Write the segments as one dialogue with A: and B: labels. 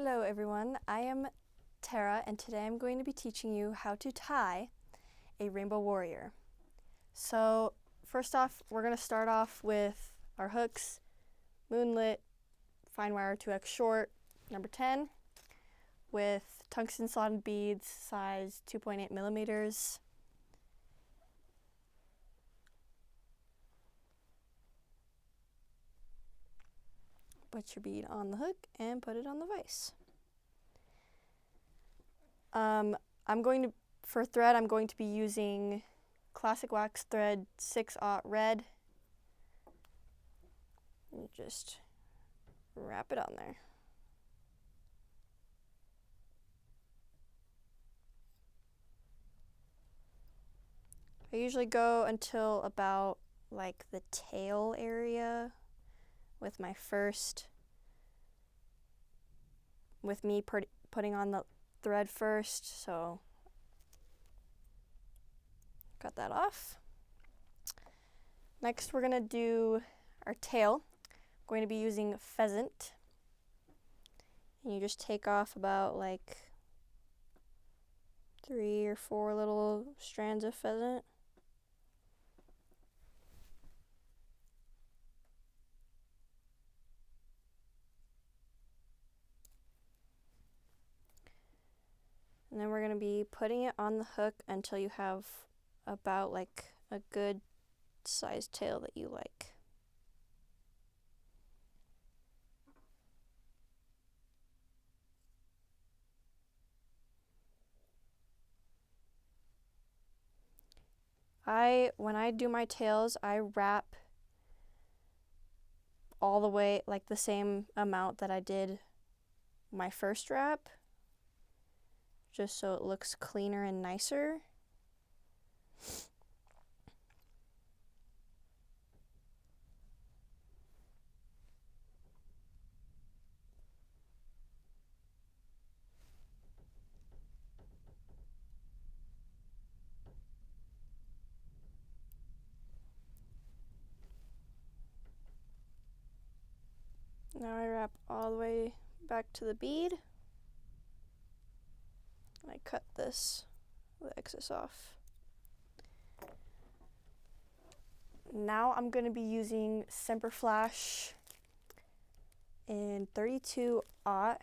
A: Hello everyone, I am Tara and today I'm going to be teaching you how to tie a rainbow warrior. So first off, we're going to start off with our hooks, moonlit, fine wire 2x short, number 10, with tungsten slotted beads, size 2.8 millimeters. Put your bead on the hook and put it on the vise. For thread, I'm going to be using classic wax thread 6/0 red. And just wrap it on there. I usually go until about like the tail area with my first, with me putting on the thread first, so cut that off. Next we're going to do our tail. I'm going to be using pheasant. And you just take off about like 3 or 4 little strands of pheasant. And then we're going to be putting it on the hook until you have about like a good sized tail that you like. When I do my tails, I wrap all the way, like the same amount that I did my first wrap, just so it looks cleaner and nicer. Now I wrap all the way back to the bead. I cut the excess off. Now I'm going to be using Semper Flash in 32/0.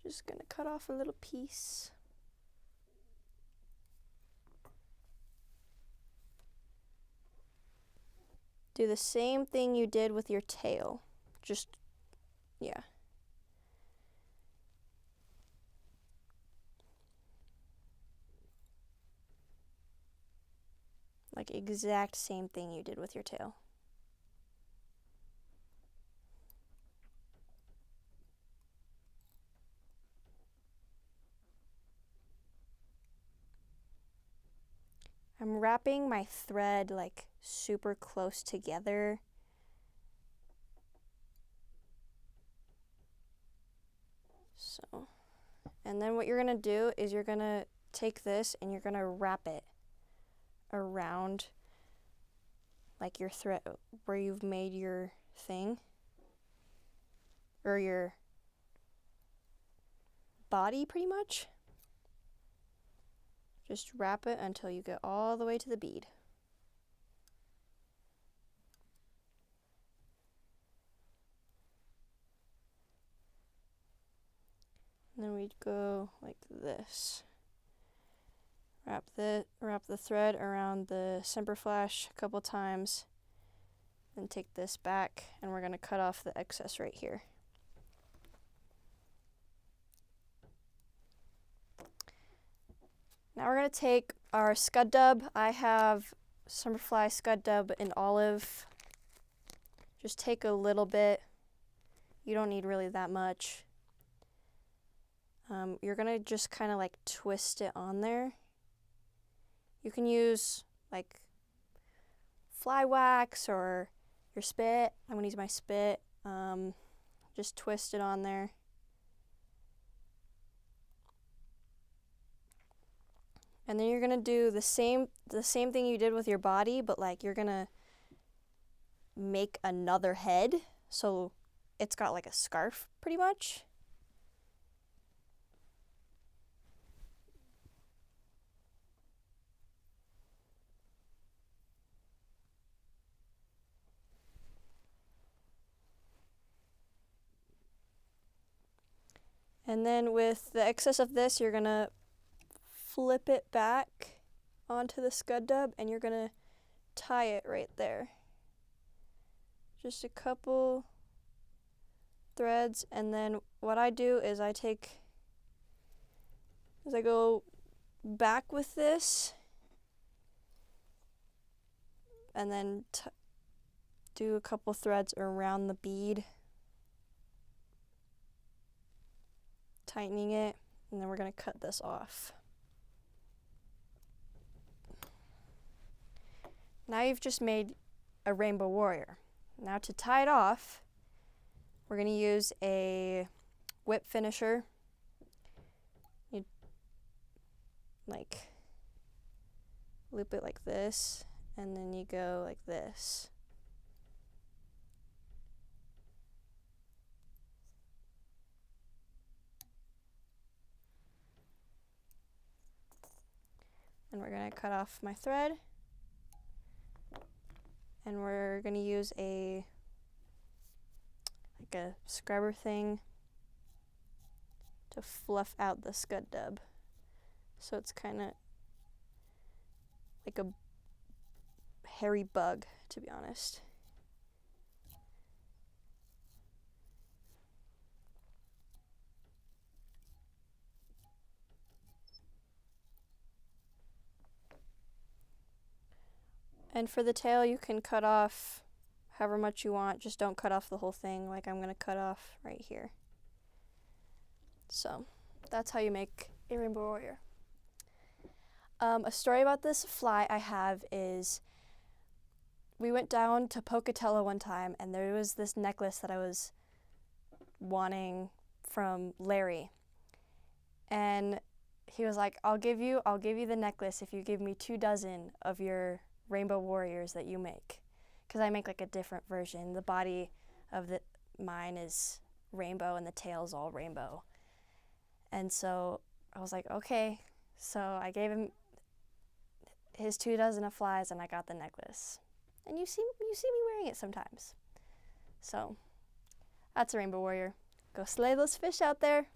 A: Just going to cut off a little piece. Do the same thing you did with your tail. Yeah. Like exact same thing you did with your tail. I'm wrapping my thread like super close together. So, and then what you're gonna do is you're gonna take this and you're gonna wrap it around like your thread where you've made your thing, or your body pretty much. Just wrap it until you get all the way to the bead. And then we'd go like this. Wrap the thread around the Semper Flash a couple times, then take this back and we're going to cut off the excess right here. Now we're going to take our scud dub. I have Summerfly scud dub in olive. Just take a little bit. You don't need really that much. You're going to just kind of like twist it on there. You can use like fly wax or your spit. I'm going to use my spit. Just twist it on there. And then you're going to do the same thing you did with your body, but like you're going to make another head. So it's got like a scarf pretty much. And then with the excess of this, you're gonna flip it back onto the scud dub and you're gonna tie it right there. Just a couple threads, and then what I do is I go back with this and then do a couple threads around the bead, tightening it, and then we're going to cut this off. Now you've just made a rainbow warrior. Now to tie it off, we're going to use a whip finisher. You like loop it like this, and then you go like this. And we're going to cut off my thread, and we're going to use a scrubber thing to fluff out the scud dub, so it's kind of like a hairy bug, to be honest. And for the tail, you can cut off however much you want, just don't cut off the whole thing, like I'm gonna cut off right here. So that's how you make a rainbow warrior. A story about this fly I have is, we went down to Pocatello one time and there was this necklace that I was wanting from Larry, and he was like, I'll give you the necklace if you give me 2 dozen of your rainbow warriors that you make, because I make like a different version. The body of mine is rainbow and the tail's all rainbow. And so I was like, okay. So I gave him his 2 dozen of flies and I got the necklace. And you see me wearing it sometimes. So that's a rainbow warrior. Go slay those fish out there.